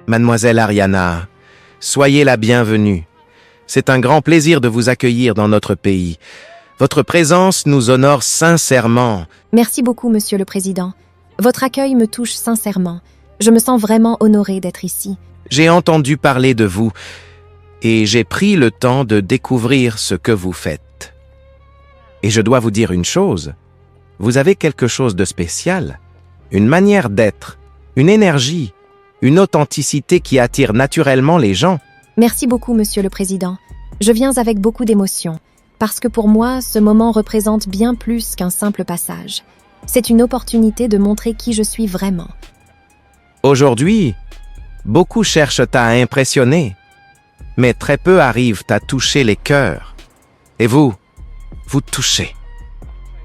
Mademoiselle Ariana, soyez la bienvenue. C'est un grand plaisir de vous accueillir dans notre pays. Votre présence nous honore sincèrement. Merci beaucoup, Monsieur le Président. Votre accueil me touche sincèrement. Je me sens vraiment honorée d'être ici. J'ai entendu parler de vous et j'ai pris le temps de découvrir ce que vous faites. Et je dois vous dire une chose, vous avez quelque chose de spécial, une manière d'être, une énergie, une authenticité qui attire naturellement les gens. Merci beaucoup, Monsieur le Président. Je viens avec beaucoup d'émotion, parce que pour moi, ce moment représente bien plus qu'un simple passage. C'est une opportunité de montrer qui je suis vraiment. Aujourd'hui, beaucoup cherchent à impressionner, mais très peu arrivent à toucher les cœurs. Et vous touchez.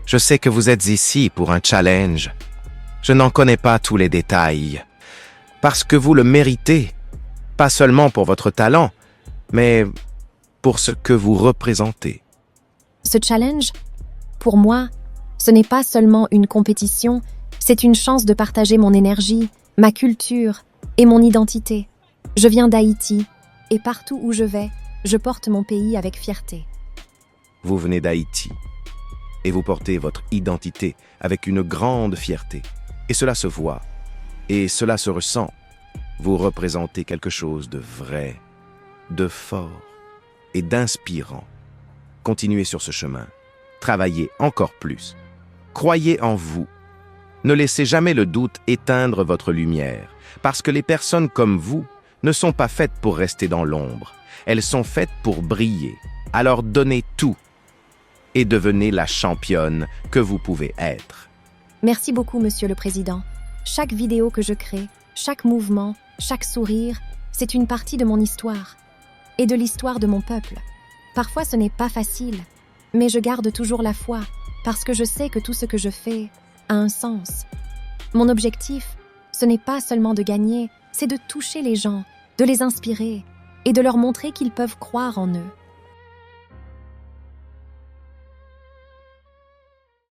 Je sais que vous êtes ici pour un challenge. Je n'en connais pas tous les détails. Parce que vous le méritez, pas seulement pour votre talent, mais pour ce que vous représentez. Ce challenge, pour moi, ce n'est pas seulement une compétition, c'est une chance de partager mon énergie, ma culture et mon identité. Je viens d'Haïti, et partout où je vais, je porte mon pays avec fierté. Vous venez d'Haïti, et vous portez votre identité avec une grande fierté. Et cela se voit, et cela se ressent. Vous représentez quelque chose de vrai, de fort et d'inspirant. Continuez sur ce chemin. Travaillez encore plus. Croyez en vous. Ne laissez jamais le doute éteindre votre lumière, parce que les personnes comme vous ne sont pas faites pour rester dans l'ombre. Elles sont faites pour briller. Alors donnez tout et devenez la championne que vous pouvez être. Merci beaucoup, Monsieur le Président. Chaque vidéo que je crée, chaque mouvement, chaque sourire, c'est une partie de mon histoire et de l'histoire de mon peuple. Parfois, ce n'est pas facile, mais je garde toujours la foi parce que je sais que tout ce que je fais a un sens. Mon objectif, ce n'est pas seulement de gagner, c'est de toucher les gens, de les inspirer et de leur montrer qu'ils peuvent croire en eux.